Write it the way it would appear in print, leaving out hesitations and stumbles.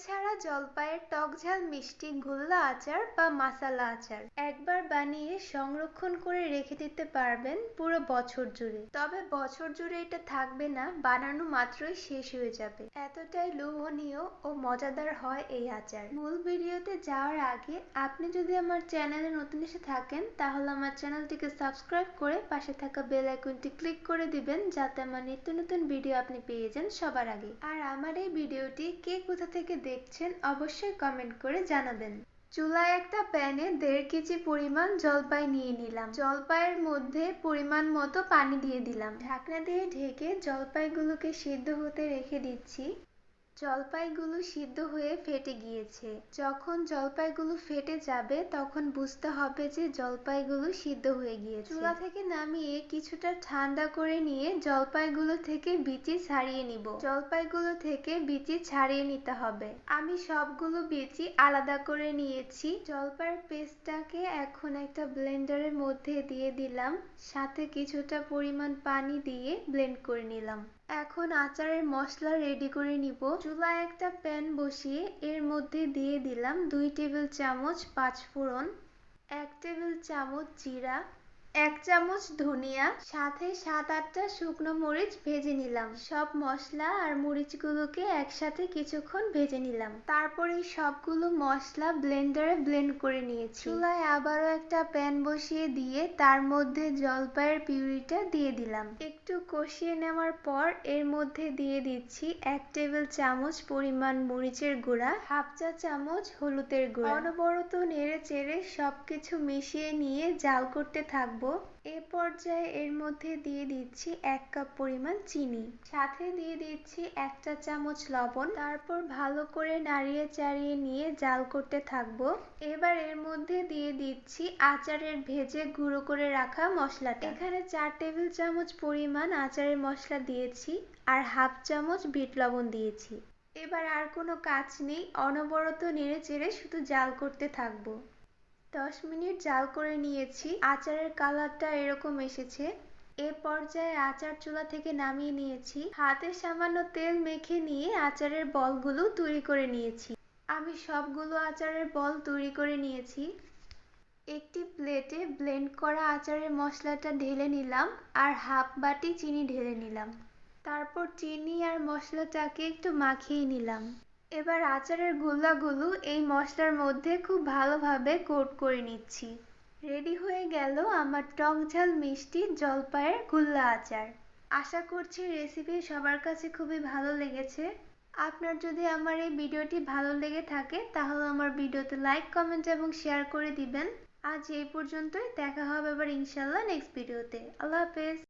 ছাড়া জলপাইয়ের টকঝাল মিষ্টি গুল্লা আচার বা মাসালা আচার একবার বানিয়ে সংরক্ষণ করে রেখে দিতে পারবেন পুরো বছর জুড়ে। তবে বছর জুড়ে এটা থাকবে না, বানানো মাত্রই শেষ হয়ে যাবে। এতটাই লোভনীয় ও মজাদার হয় এই আচার। মূল ভিডিওতে যাওয়ার আগে আপনি যদি আমার চ্যানেলে নতুন এসে থাকেন তাহলে আমার চ্যানেলটিকে সাবস্ক্রাইব করে পাশে থাকা বেল আইকনটি ক্লিক করে দিবেন, যাতে আমার নিত্য নতুন ভিডিও আপনি পেয়ে যান সবার আগে। আর আমার এই ভিডিওটি কে কোথা থেকে দেখছেন অবশ্যই কমেন্ট করে জানাবেন। চুলায় একটা প্যানে 1.5 কেজি পরিমাণ জলপাই নিয়ে নিলাম। জলপাইয়ের মধ্যে পরিমাণ মতো পানি দিয়ে দিলাম। ঢাকনা দিয়ে ঢেকে জলপাইগুলোকে সিদ্ধ হতে রেখে দিচ্ছি। জলপাইগুলো সিদ্ধ হয়ে ফেটে গিয়েছে। যখন জলপাইগুলো ফেটে যাবে তখন বুঝতে হবে যে জলপাইগুলো সিদ্ধ হয়ে গিয়েছে। চুলা থেকে নামিয়ে কিছুটা ঠান্ডা করে নিয়ে জলপাইগুলো থেকে বিচি ছাড়িয়ে নিব। জলপাইগুলো থেকে বিচি ছাড়িয়ে নিতে হবে। আমি সবগুলো বিচি আলাদা করে নিয়েছি। জলপাইয়ের পেস্টটাকে এখন একটা ব্লেন্ডারের মধ্যে দিয়ে দিলাম, সাথে কিছুটা পরিমাণ পানি দিয়ে ব্লেন্ড করে নিলাম। এখন আচারের মশলা রেডি করে নিব। চুলায় একটা প্যান বসিয়ে এর মধ্যে দিয়ে দিলাম 2 টেবিল চামচ পাঁচফোড়ন, 1 টেবিল চামচ জিরা, 1 চামচ ধনিয়া, সাথে 7-8টা শুকনো মরিচ ভেজে নিলাম। সব মশলা আর মরিচগুলোকে একসাথে কিছুক্ষণ ভেজে নিলাম। তারপর এই সবগুলো মশলা ব্লেন্ডারে ব্লেন্ড করে নিয়েছি। চুলায় আবারও একটা প্যান বসিয়ে দিয়ে তার মধ্যে জলপাইয়ের পিউরিটা দিয়ে দিলাম। একটু কষিয়ে নেওয়ার পর এর মধ্যে দিয়ে দিচ্ছি 1 টেবিল চামচ পরিমাণ মরিচের গুঁড়া, 1/2 চা চামচ হলুদের গুঁড়া। অনবরত নেড়ে চেড়ে সবকিছু মিশিয়ে নিয়ে জাল করতে থাকবো। এ পর্যায়ে এর মধ্যে দিয়ে দিচ্ছি 1 কাপ পরিমাণ চিনি, সাথে দিয়ে দিচ্ছি 1 চা চামচ লবণ। তারপর ভালো করে নাড়িয়ে চাড়িয়ে নিয়ে জাল করতে থাকবো। এবার এর মধ্যে দিয়ে দিচ্ছি আচারের ভেজে গুঁড়ো করে রাখা মশলাটা। এখানে 4 টেবিল চামচ পরিমাণ আচারের মশলা দিয়েছি আর 1/2 চামচ বিট লবণ দিয়েছি। এবার আর কোনো কাজ নেই, অনবরত নেড়ে চেড়ে শুধু জাল করতে থাকবো। 10 মিনিট জাল করে নিয়েছি। আচারের কালারটা এরকম এসেছে। এ পর্যায়ে আচার চুলা থেকে নামিয়ে নিয়েছি। হাতে সামান্য তেল মেখে নিয়ে আচারের বলগুলো তৈরি করে নিয়েছি। আমি সবগুলো আচারের বল তৈরি করে নিয়েছি। একটি প্লেটে ব্লেন্ড করা আচারের মশলাটা ঢেলে নিলাম আর 1/2 বাটি চিনি ঢেলে নিলাম। তারপর চিনি আর মশলাটাকে একটু মাখিয়ে নিলাম। এবার আচারের গুল্লাগুলো এই মশলার মধ্যে খুব ভালোভাবে কোট করে নিচ্ছি। রেডি হয়ে গেল আমার টকঝাল মিষ্টি জলপাইয়ের গুল্লা আচার। আশা করছি রেসিপি সবার কাছে খুবই ভালো লেগেছে। আপনার যদি আমার এই ভিডিওটি ভালো লেগে থাকে তাহলে আমার ভিডিওতে লাইক, কমেন্ট এবং শেয়ার করে দিবেন। আজ এই পর্যন্তই, দেখা হবে আবার ইনশাল্লাহ নেক্সট ভিডিওতে। আল্লাহ হাফেজ।